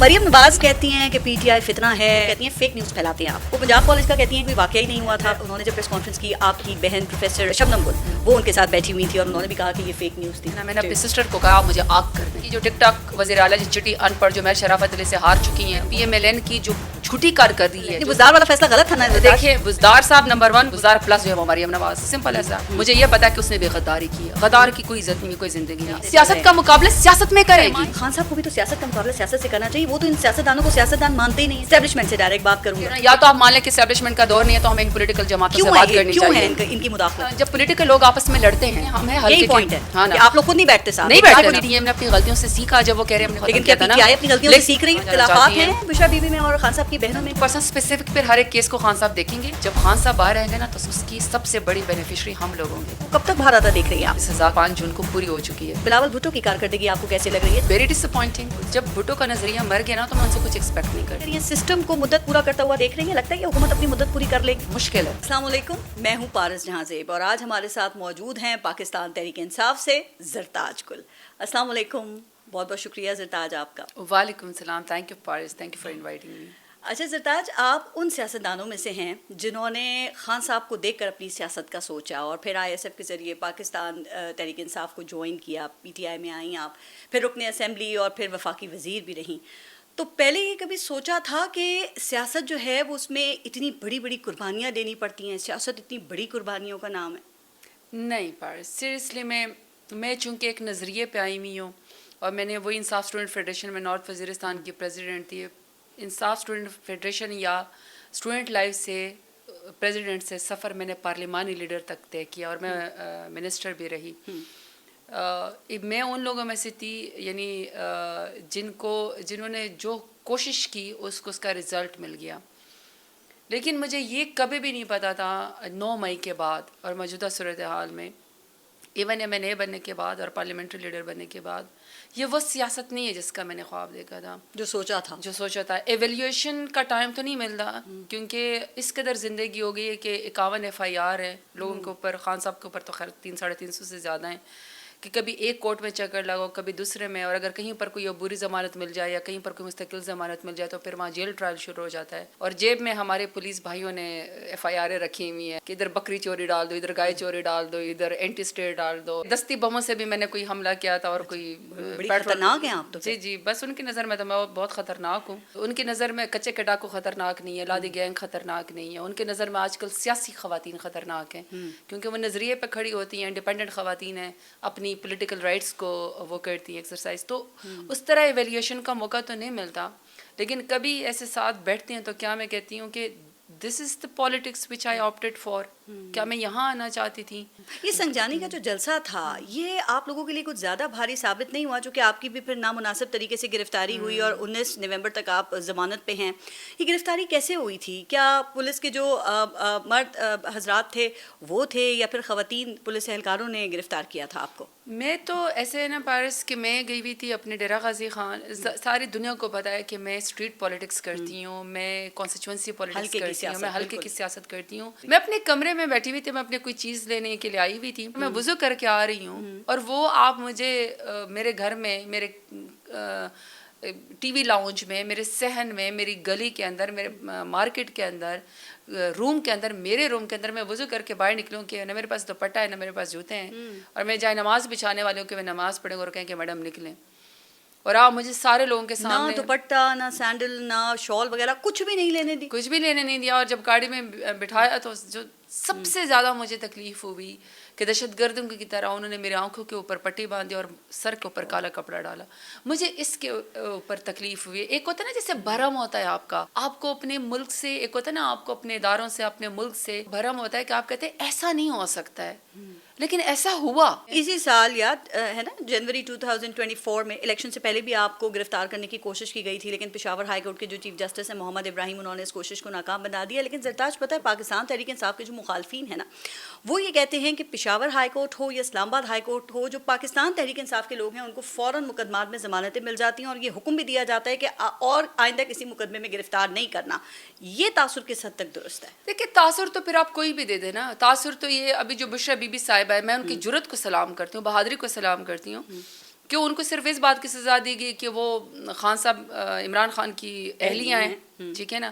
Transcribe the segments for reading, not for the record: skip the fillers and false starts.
مریم نواز کہتی ہیں کہ پی ٹی آئی فتنہ ہے، کہتی ہیں فیک نیوز پھیلاتے ہیں آپ. وہ پنجاب کالج کا کہتی ہیں کوئی واقعہ ہی نہیں ہوا تھا. انہوں نے جب پریس کانفرنس کی آپ کی بہن پروفیسر شبنم گل وہ ان کے ساتھ بیٹھی ہوئی تھی اور انہوں نے بھی کہا کہ یہ فیک نیوز تھی. میں نے اپنی سسٹر کو کہا مجھے آگ کر دیں. جو ٹک ٹاک وزیر اعلیٰ کی چٹی ان پڑھ جو میں شرافت علی سے ہار چکی ہیں، پی ایم ایل این کی جو جھوٹی کارکردگی ہے. بزدار والا فیصلہ غلط تھا نا. دیکھیں بزدار صاحب نمبر 1، بزدار پلس جو ہے وہ مریم نواز. سمپل ایسا. مجھے یہ پتا ہے کہ اس نے بے غداری کی ہے. غدار کی کوئی عزت نہیں، کوئی زندگی نہیں. سیاست کا مقابلہ سیاست میں کرے گی. خان صاحب کو بھی تو سیاست کا مقابلہ سیاست سے کرنا چاہیے. وہ تو ان سیاستدانوں کو سیاستدان مانتے ہی نہیں. اسٹیبلشمنٹ سے ڈائریکٹ بات کروں گا. یا تو آپ مان لیں کہ اسٹیبلشمنٹ کا دور نہیں ہے تو ہمیں پولیٹیکل جماعتوں سے بات کرنی چاہیے. ان کی مداخلت جب پولیٹیکل لوگ آپس میں لڑتے ہیں ہمیں یہی پوائنٹ ہے. آپ لوگ خود نہیں بیٹھتے ساتھ. نہیں بیٹھتے. ہم نے اپنی غلطیوں سے سیکھا. جب وہ کہہ رہے ہیں لیکن کیا پی ٹی آئی اپنی غلطیوں سے سیکھ رہی ہے؟ اختلافات ہیں بشرا بی بی میں اور خان صاحب کی بہنوں میں. پرسن اسپیسیفک پھر ہر ایک کیس کو خان صاحب دیکھیں گے. جب خان صاحب باہر آئیں گے نا تو اس کی سب سے بڑی بینیفیشری ہم لوگ ہوں گے. کب تک باہر آتا دیکھ رہی ہیں آپ؟ سزا 5 جون کو پوری ہو چکی ہے. بلاول بھٹو کی کارکردگی آپ کو کیسے لگ رہی ہے؟ ویری ڈس اپوائنٹنگ. جب بھٹو کا نظریہ مر گیا نا تو میں ان سے کچھ ایکسپیکٹ نہیں کر رہی. یہ سسٹم کو مدت پورا کرتا ہوا دیکھ رہی ہیں؟ لگتا ہے کہ حکومت اپنی مدت پوری کر لے گی. مشکل ہے. السلام علیکم، میں ہوں پارس جہاں زیب اور آج ہمارے ساتھ موجود ہیں پاکستان تحریک انصاف سے زرتاج گل. السلام علیکم، بہت بہت شکریہ زرتاج آپ کا. وعلیکم السلام. Thank you Paras, thank you for inviting me. اچھا زرتاج، آپ ان سیاستدانوں میں سے ہیں جنہوں نے خان صاحب کو دیکھ کر اپنی سیاست کا سوچا اور پھر آئی ایس ایف کے ذریعے پاکستان تحریک انصاف کو جوائن کیا. پی ٹی آئی میں آئیں آپ، پھر رکن اسمبلی اور پھر وفاقی وزیر بھی رہیں. تو پہلے یہ کبھی سوچا تھا کہ سیاست جو ہے وہ اس میں اتنی بڑی بڑی قربانیاں دینی پڑتی ہیں؟ سیاست اتنی بڑی قربانیوں کا نام ہے؟ نہیں پارس، سیریسلی میں چونکہ ایک نظریے پہ آئی ہوئی ہوں اور میں نے وہی انصاف اسٹوڈنٹ فیڈریشن میں نارتھ وزیرستان کی پریزیڈنٹ تھی. انصاف اسٹوڈنٹ فیڈریشن یا اسٹوڈنٹ لائف سے پریزیڈنٹ سے سفر میں نے پارلیمانی لیڈر تک طے کیا اور میں منسٹر بھی رہی. میں ان لوگوں میں سے تھی یعنی جنہوں نے جو کوشش کی اس کا رزلٹ مل گیا. لیکن مجھے یہ کبھی بھی نہیں پتا تھا 9 مئی کے بعد اور موجودہ صورتحال میں، ایون ایم این اے بننے کے بعد اور پارلیمنٹری لیڈر بننے کے بعد، یہ وہ سیاست نہیں ہے جس کا میں نے خواب دیکھا تھا، جو سوچا تھا. ایویلیویشن کا ٹائم تو نہیں ملتا کیونکہ اس قدر زندگی ہو گئی ہے کہ 51 FIR ہے لوگوں کے اوپر. خان صاحب کے اوپر تو خیر 300-350 سے زیادہ ہیں کہ کبھی ایک کورٹ میں چکر لگاؤ، کبھی دوسرے میں، اور اگر کہیں پر کوئی عبوری ضمانت مل جائے یا کہیں پر کوئی مستقل ضمانت مل جائے تو پھر وہاں جیل ٹرائل شروع ہو جاتا ہے. اور جیب میں ہمارے پولیس بھائیوں نے FIR رکھی ہوئی ہیں کہ ادھر بکری چوری ڈال دو، ادھر گائے چوری ڈال دو، ادھر اینٹی اسٹیٹ ڈال دو. دستی بموں سے بھی میں نے کوئی حملہ کیا تھا اور کوئی خطرناک ہیں آپ تو. جی بس ان کی نظر میں تو میں بہت خطرناک ہوں. ان کی نظر میں کچے کے ڈاکو خطرناک نہیں ہے، لادی گینگ خطرناک نہیں ہے. ان کی نظر میں آج کل سیاسی خواتین خطرناک ہیں کیونکہ وہ نظریے پہ کھڑی ہوتی ہیں، انڈیپینڈنٹ خواتین ہیں، اپنی پولیٹیکل رائٹس کو وہ کرتی ہیں ایکسرسائز. تو اس طرح ایویلیویشن کا موقع تو نہیں ملتا. لیکن کبھی ایسے ساتھ بیٹھتے ہیں تو کیا میں کہتی ہوں کہ this is the politics which I opted for. کیا میں یہاں آنا چاہتی تھی؟ یہ سنجانی کا جو جلسہ تھا یہ آپ لوگوں کے لیے کچھ زیادہ بھاری ثابت نہیں ہوا؟ جو کہ آپ کی بھی پھر نامناسب طریقے سے گرفتاری ہوئی اور 19 نومبر تک آپ ضمانت پہ ہیں. یہ گرفتاری کیسے ہوئی تھی؟ کیا پولیس کے جو مرد حضرات تھے وہ تھے یا پھر خواتین پولیس اہلکاروں نے گرفتار کیا تھا آپ کو؟ میں تو ایسے ہے نا پارس کہ میں گئی ہوئی تھی اپنے ڈیرہ غازی خان. ساری دنیا کو پتہ ہے کہ میں اسٹریٹ پالیٹکس کرتی ہوں، میں کانسٹیچوئنسی پالیٹکس کرتی ہوں، میں ہلکے کی سیاست کرتی ہوں. میں اپنے کمرے میں بیٹھی ہوئی تھی، میں اپنے کوئی چیز لینے کے لیے آئی ہوئی تھی، میں وضو کر کے آ رہی ہوں اور وہ آپ مجھے میرے گھر میں، میرے ٹی وی لاؤنج میں، میرے صحن میں، میری گلی کے اندر، میرے مارکیٹ کے اندر، روم کے اندر، میرے روم کے اندر میں وضو کر کے باہر نکلوں کہ نہ میرے پاس دوپٹہ ہے نہ میرے پاس جوتے ہیں اور میں جائے نماز بچھانے والوں کہ میں نماز پڑھیں اور کہیں کہ میڈم نکلیں. اور آپ مجھے سارے لوگوں کے سامنے نہ دوپٹہ نہ سینڈل نہ شال وغیرہ کچھ بھی نہیں لینے دی؟ کچھ بھی لینے نہیں دیا. اور جب گاڑی میں بٹھایا تو جو سب سے زیادہ مجھے تکلیف ہوئی کہ دہشت گردوں کی طرح انہوں نے میرے آنکھوں کے اوپر پٹی باندھی اور سر کے اوپر کالا کپڑا ڈالا. مجھے اس کے اوپر تکلیف ہوئی. ایک ہوتا ہے نا جیسے بھرم ہوتا ہے آپ کو اپنے ملک سے، ایک ہوتا ہے نا آپ کو اپنے اداروں سے، اپنے ملک سے بھرم ہوتا ہے کہ آپ کہتے ہیں ایسا نہیں ہو سکتا ہے، لیکن ایسا ہوا. اسی سال یاد ہے نا جنوری 2024 میں الیکشن سے پہلے بھی آپ کو گرفتار کرنے کی کوشش کی گئی تھی، لیکن پشاور ہائی کورٹ کے جو چیف جسٹس ہیں محمد ابراہیم انہوں نے اس کوشش کو ناکام بنا دیا. لیکن زرتاج پتہ ہے پاکستان تحریک انصاف کے جو مخالفین ہیں نا وہ یہ کہتے ہیں کہ پشاور ہائی کورٹ ہو یا اسلام آباد ہائی کورٹ ہو، جو پاکستان تحریک انصاف کے لوگ ہیں ان کو فوراً مقدمات میں ضمانتیں مل جاتی ہیں اور یہ حکم بھی دیا جاتا ہے کہ اور آئندہ کسی مقدمے میں گرفتار نہیں کرنا. یہ تاثر کس حد تک درست ہے؟ دیکھیے تاثر تو پھر آپ کوئی بھی دے دیں نا. تاثر تو یہ ابھی جو بشرا بی بی صاحبہ ہے، میں ان کی جرت کو سلام کرتی ہوں، بہادری کو سلام کرتی ہوں کہ ان کو صرف اس بات کی سزا دی گئی کہ وہ خان صاحب عمران خان کی اہلیہ ہیں, ٹھیک ہے نا.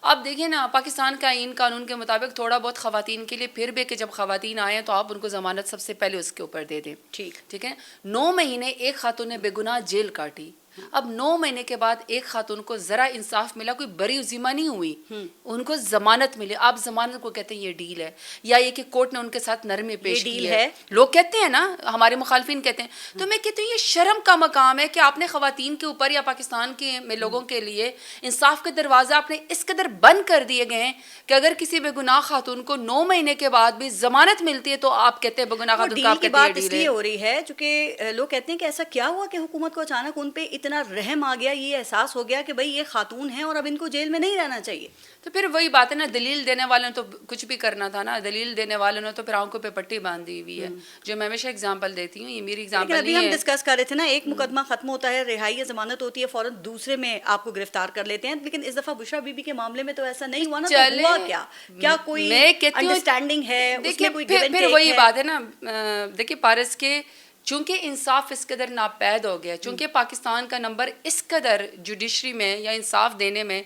آپ دیکھیں نا, پاکستان کا آئین قانون کے مطابق تھوڑا بہت خواتین کے لیے پھر بھی کہ جب خواتین آئیں تو آپ ان کو ضمانت سب سے پہلے اس کے اوپر دے دیں, ٹھیک ہے. 9 مہینے ایک خاتون نے بے گناہ جیل کاٹی. اب 9 مہینے کے بعد ایک خاتون کو ذرا انصاف ملا, کوئی بری ذمہ نہیں ہوئی, ان کو ضمانت ملی. آپ ضمانت کو کہتے ہیں یہ ڈیل ہے, یا یہ کہ کورٹ نے ان کے ساتھ نرمی پیش کی ہے. لوگ کہتے ہیں نا, ہمارے مخالفین کہتے ہیں. تو میں کہتی ہوں یہ شرم کا مقام ہے کہ آپ نے خواتین کے اوپر یا پاکستان کے میں لوگوں کے لیے انصاف کے دروازے آپ نے اس قدر بند کر دیے گئے ہیں کہ اگر کسی بے گناہ خاتون کو 9 مہینے کے بعد بھی ضمانت ملتی ہے تو آپ کہتے ہیں بے گناہ خاتون کا. آپ کی بات اس لیے ہو رہی ہے چونکہ لوگ کہتے ہیں کہ ایسا کیا ہوا کہ حکومت کو اچانک ان پہ اتنا رحم آ گیا, یہ احساس ہو گیا کہ بھئی یہ خاتون ہیں اور اب ان کو جیل میں نہیں رہنا چاہیے. تو پھر وہی بات ہے نا, دلیل دینے والوں نے تو کچھ بھی کرنا تھا نا, دلیل دینے والوں نے تو پھر آنکھوں پہ پٹی باندھی ہوئی ہے, جو میں ہمیشہ اگزامپل دیتی ہوں. یہ میری اگزامپل نہیں ہے. ابھی ہم ڈسکس کر رہے تھے نا, ایک مقدمہ ختم ہوتا ہے, رہائی یا ضمانت ہوتی ہے, فوراً دوسرے میں آپ کو گرفتار کر لیتے ہیں. لیکن اس دفعہ بشرا بی بی کے معاملے میں تو ایسا نہیں ہوا نا. تو ہوا کیا کوئی انڈرسٹینڈنگ ہے اس میں کوئی گیو اینڈ ٹیک ہے؟ پھر وہی بات ہے نا, دیکھیے پارس کے چونکہ انصاف اس قدر ناپید ہو گیا, چونکہ پاکستان کا نمبر اس قدر جوڈیشری میں یا انصاف دینے میں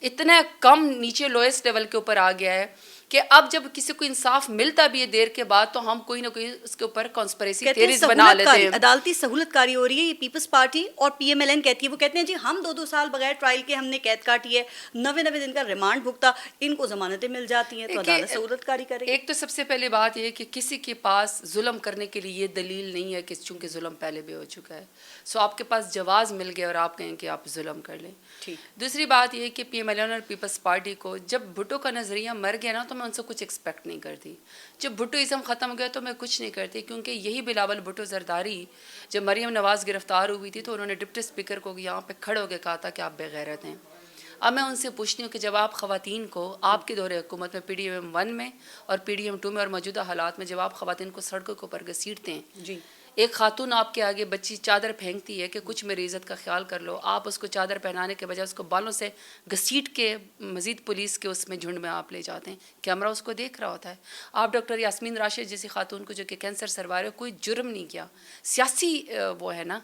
اتنا کم نیچے لوئسٹ لیول کے اوپر آ گیا ہے کہ اب جب کسی کو انصاف ملتا بھی ہے دیر کے بعد تو ہم کوئی نہ کوئی اس کے اوپر کانسپریسی تھیریز بنا لیتے ہیں. عدالتی سہولت کاری ہو رہی ہے. یہ پیپلز پارٹی اور پی ایم ایل این کہتی ہے, وہ کہتے ہیں جی ہم 2 سال بغیر ٹرائل کے ہم نے قید کاٹی ہے, 90 دن کا ریمانڈ بھگتا, ان کو ضمانتیں مل جاتی ہیں, تو عدالت سہولت کاری کرے. ایک تو سب سے پہلی بات یہ کہ کسی کے پاس ظلم کرنے کے لیے یہ دلیل نہیں ہے کہ چونکہ ظلم پہلے بھی ہو چکا ہے, سو آپ کے پاس جواز مل گیا اور آپ کہیں کہ آپ ظلم کر لیں. دوسری بات یہ کہ پی ایم ایل این اور پیپلز پارٹی کو جب بھٹو کا نظریہ مر گیا نا تو میں ان سے کچھ ایکسپیکٹ نہیں کرتی. جب بھٹوازم ختم ہو گیا تو میں کچھ نہیں کرتی, کیونکہ یہی بلاول بھٹو زرداری جب مریم نواز گرفتار ہوئی تھی تو انہوں نے ڈپٹی اسپیکر کو یہاں پہ کھڑے ہو کے کہا تھا کہ آپ بے غیرت ہیں. اب میں ان سے پوچھتی ہوں کہ جب آپ خواتین کو آپ کے دور حکومت میں پی ڈی ایم 1 میں اور پی ڈی ایم 2 میں اور موجودہ حالات میں جب آپ خواتین کو سڑکوں کے اوپر گھسیٹتے ہیں, ایک خاتون آپ کے آگے بچی چادر پھینکتی ہے کہ کچھ میری عزت کا خیال کر لو, آپ اس کو چادر پہنانے کے بجائے اس کو بالوں سے گھسیٹ کے مزید پولیس کے اس میں جھنڈ میں آپ لے جاتے ہیں, کیمرہ اس کو دیکھ رہا ہوتا ہے. آپ ڈاکٹر یاسمین راشد جیسی خاتون کو جو کہ کینسر سروائر ہے, کوئی جرم نہیں کیا, سیاسی وہ ہے نا,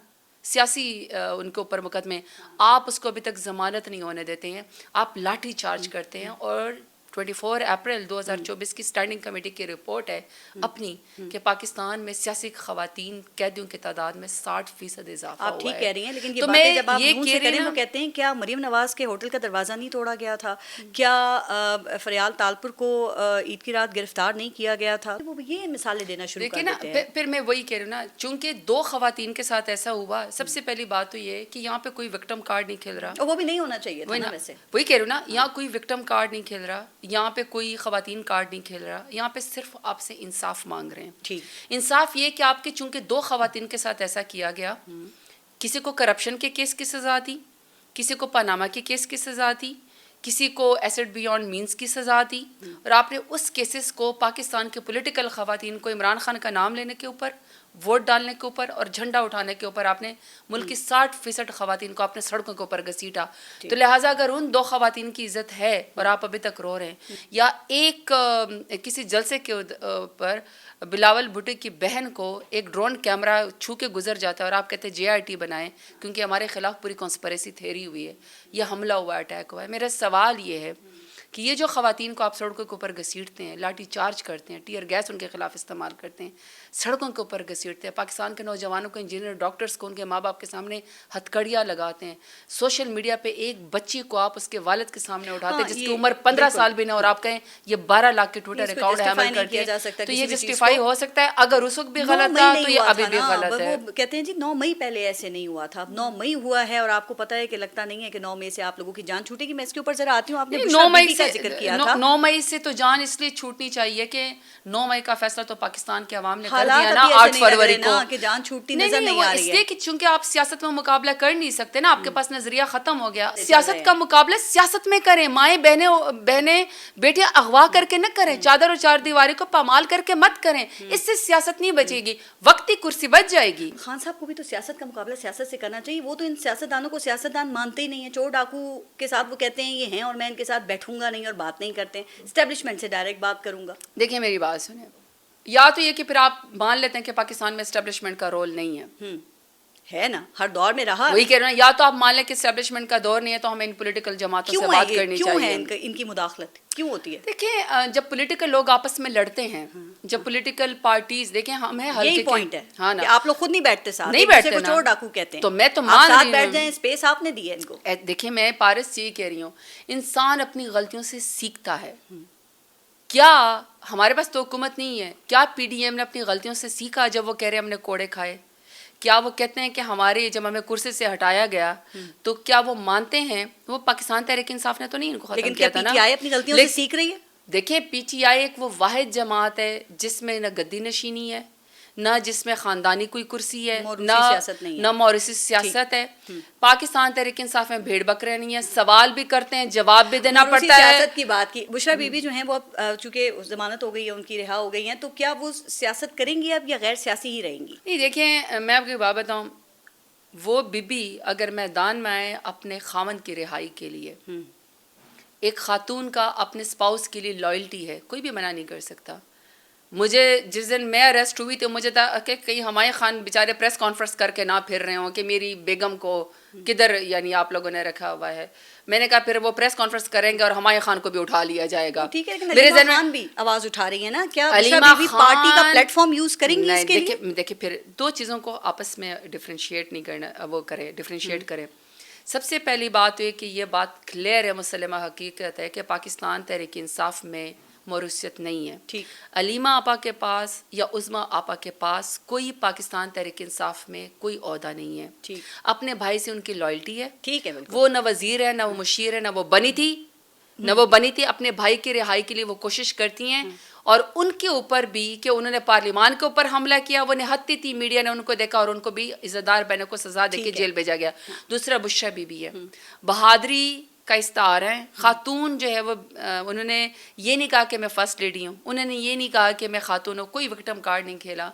سیاسی ان کے اوپر مقدمے, آپ اس کو ابھی تک ضمانت نہیں ہونے دیتے ہیں, آپ لاٹھی چارج کرتے ہیں. اور 24 اپریل 2024 کی اسٹینڈنگ کمیٹی کی رپورٹ ہے اپنی کہ پاکستان میں سیاسی خواتین قیدیوں کی تعداد میں 60% اضافہ ہوا ہے. آپ ٹھیک کہہ رہی ہیں, لیکن یہ باتیں جب آپ منہ سے کریں وہ کہتے ہیں کیا مریم نواز کے ہوٹل کا دروازہ نہیں توڑا گیا تھا, کیا فریال تالپور کو عید کی رات گرفتار نہیں کیا گیا تھا, وہ یہ مثالیں دینا شروع کر دیتے ہیں. پھر میں وہی کہہ رہی ہوں نا, چونکہ 2 خواتین کے ساتھ ایسا ہوا, سب سے پہلی بات تو یہ ہے کہ یہاں پہ کوئی وکٹم کارڈ نہیں کھیل رہا, وہ بھی نہیں ہونا چاہیے تھا نا. ویسے وہی کہہ رہی ہوں نا, یہاں کوئی وکٹم کارڈ نہیں کھیل رہا, یہاں پہ کوئی خواتین کارڈ نہیں کھیل رہا, یہاں پہ صرف آپ سے انصاف مانگ رہے ہیں. انصاف یہ کہ آپ کے چونکہ 2 خواتین کے ساتھ ایسا کیا گیا, کسی کو کرپشن کے کیس کی سزا دی, کسی کو پاناما کے کیس کی سزا دی, کسی کو ایسڈ بیونڈ مینس کی سزا دی, اور آپ نے اس کیسز کو پاکستان کے پولیٹیکل خواتین کو عمران خان کا نام لینے کے اوپر, ووٹ ڈالنے کے اوپر اور جھنڈا اٹھانے کے اوپر آپ نے ملک کی 60% خواتین کو اپنے سڑکوں کے اوپر گھسیٹا. تو لہٰذا اگر ان 2 خواتین کی عزت ہے اور آپ ابھی تک رو رہے ہیں, یا ایک کسی جلسے کے اوپر بلاول بھٹو کی بہن کو ایک ڈرون کیمرہ چھو کے گزر جاتا ہے اور آپ کہتے ہیں JRT بنائیں کیونکہ ہمارے خلاف پوری کانسپریسی تھیوری ہوئی ہے, یہ حملہ ہوا ہے, اٹیک ہوا ہے. میرا سوال یہ ہے کہ یہ جو خواتین کو آپ سڑکوں کے اوپر گھسیٹتے ہیں, لاٹھی چارج کرتے ہیں, ٹیئر گیس ان کے خلاف استعمال کرتے ہیں, سڑکوں کے اوپر گھسیٹتے ہیں, پاکستان کے نوجوانوں کو, انجینئر ڈاکٹرز کو ان کے ماں باپ کے سامنے ہتھکڑیاں لگاتے ہیں, سوشل میڈیا پہ ایک بچی کو آپ اس کے والد کے سامنے اٹھاتے ہیں جس کی عمر 15 سال بھی نہ, اور آپ کہیں یہ 12 لاکھ کے ٹویٹر اکاؤنٹ ہے عمل کرتے ہیں, تو یہ جسٹیفائی ہو سکتا ہے. اگر اس وقت بھی غلط تھا تو یہ ابھی بھی غلط ہے. وہ کہتے ہیں جی 9 مئی پہلے ایسے نہیں ہوا تھا, 9 مئی ہوا ہے, اور آپ کو پتا ہے کہ لگتا نہیں ہے کہ 9 مئی سے آپ لوگوں کی جان چھوٹے گی. میں اس کے اوپر ذرا آتی ہوں, آپ نے 9 مئی کا ذکر کیا تھا. 9 مئی سے تو جان اس لیے چھوٹنی چاہیے کہ 9 مئی کا فیصلہ تو پاکستان کے عوام نے کر دیا نا 8 فروری کو, کہ جان چھوٹتی نظر نہیں آ رہی ہے. اس لیے کہ چونکہ آپ سیاست میں مقابلہ کر نہیں سکتے نا, آپ کے پاس نظریہ ختم ہو گیا. سیاست کا مقابلہ سیاست میں کریں, مائیں بہنیں بیٹیاں اغوا کر کے نہ کریں, چادر اور 4 دیواری کو پامال کر کے مت کریں, اس سے سیاست نہیں بچے گی, وقتی کرسی بچ جائے گی. خان صاحب کو بھی تو سیاست کا مقابلہ سیاست سے کرنا چاہیے, وہ تو ان سیاستدانوں کو سیاستدان مانتے ہی نہیں ہیں. چور ڈاکو کے ساتھ وہ کہتے ہیں یہ ہیں اور میں ان کے ساتھ بیٹھوں گا نہیں اور بات نہیں کرتے ہیں, اسٹیبلشمنٹ سے ڈائریکٹ بات کروں گا. دیکھیں میری بات سنیں, یا تو یہ کہ پھر آپ مان لیتے ہیں کہ پاکستان میں اسٹیبلشمنٹ کا رول نہیں ہے, ہے نا ہر دور میں رہا. وہی کہہ رہے ہیں یا تو آپ مان لیں کہ اسٹیبلشمنٹ کا دور نہیں ہے تو ہمیں ان پولیٹیکل جماعتوں سے بات کرنی چاہیے. کیوں ہے ان کی مداخلت کیوں ہوتی ہے؟ دیکھیں جب پولیٹیکل لوگ آپس میں لڑتے ہیں, جب پولیٹیکل پارٹیز دیکھیں ہم ہیں ہلکے, یہی پوائنٹ ہے ہاں نا, کہ آپ لوگ خود نہیں بیٹھتے ساتھ, نہیں بیٹھتے کچھ اور ڈاکو کہتے ہیں تو میں تو آپ مان ساتھ رہی بیٹھ ہوں. جائیں, اسپیس آپ نے دی ہے ان کو. دیکھیں میں پارس یہ کہہ رہی ہوں انسان اپنی غلطیوں سے سیکھتا ہے. کیا ہمارے پاس تو حکومت نہیں ہے, کیا پی ڈی ایم نے اپنی غلطیوں سے سیکھا جب وہ کہہ رہے ہم نے کوڑے کھائے؟ کیا وہ کہتے ہیں کہ ہمارے جب ہمیں کرسی سے ہٹایا گیا تو کیا وہ مانتے ہیں؟ وہ پاکستان تحریک انصاف نے تو نہیں ان کو ختم کیا تھا نا. لیکن کیا پی ٹی آئی اپنی غلطیوں سے سیکھ رہی ہے؟ دیکھیں پی ٹی آئی ایک وہ واحد جماعت ہے جس میں نہ گدی نشینی ہے, نہ جس میں خاندانی کوئی کرسی ہے, نہ موروثی سیاست ہے. پاکستان تحریک انصاف میں بھیڑ بکرے نہیں ہے, سوال بھی کرتے ہیں جواب بھی دینا پڑتا ہے. سیاست کی بات کی, بشرا بی بی جو ہیں وہ چونکہ ضمانت ہو گئی ہے, ان کی رہا ہو گئی ہیں, تو کیا وہ سیاست کریں گی اب یا غیر سیاسی ہی رہیں گی؟ نہیں دیکھیں میں آپ کی بات بتاؤں, وہ بی بی اگر میدان میں آئے اپنے خاوند کی رہائی کے لیے, ایک خاتون کا اپنے اسپاؤس کے لیے لائلٹی ہے, کوئی بھی منع نہیں کر سکتا. مجھے جس دن میں اریسٹ ہوئی تو مجھے تھا کہ کہیں ہمایوں خان بیچارے پریس کانفرنس کر کے نہ پھر رہے ہوں کہ میری بیگم کو کدھر یعنی آپ لوگوں نے رکھا ہوا ہے. میں نے کہا پھر وہ پریس کانفرنس کریں گے اور ہمایوں خان کو بھی اٹھا لیا جائے گا. ٹھیک ہے, لیکن علیمہ خان بھی آواز اٹھا رہی ہے نا, کیا بشرا بی بی پارٹی کا پلیٹ فارم یوز کریں گی اس کے لیے؟ دیکھیں پھر دو چیزوں کو آپس میں ڈفرینشیٹ نہیں کرنا, وہ کرے ڈفرینشیٹ کرے. سب سے پہلی بات یہ کہ یہ بات کلیئر ہے, مسلمہ حقیقت ہے کہ پاکستان تحریک انصاف میں موروثیت نہیں ہے. ٹھیک, علیمہ آپا کے پاس یا عظمیٰ آپا کے پاس کوئی پاکستان تحریک انصاف میں کوئی عہدہ نہیں ہے. ٹھیک, اپنے بھائی سے ان کی لائلٹی ہے. ٹھیک ہے, بالکل. وہ نہ وزیر ہے, نہ وہ مشیر ہے, نہ وہ بنی تھی, اپنے بھائی کی رہائی کے لیے وہ کوشش کرتی ہیں. اور ان کے اوپر بھی کہ انہوں نے پارلیمان کے اوپر حملہ کیا, وہ نہتی تھی, میڈیا نے ان کو دیکھا اور ان کو بھی عزت دار بہنوں کو سزا دے کے جیل بھیجا گیا. دوسرا بشرا بی بی ہے, بہادری کا استعار ہے. خاتون جو ہے وہ انہوں نے یہ نہیں کہا کہ میں فرسٹ لیڈی ہوں, انہوں نے یہ نہیں کہا کہ میں خاتون ہوں, کوئی وکٹم کارڈ نہیں کھیلا.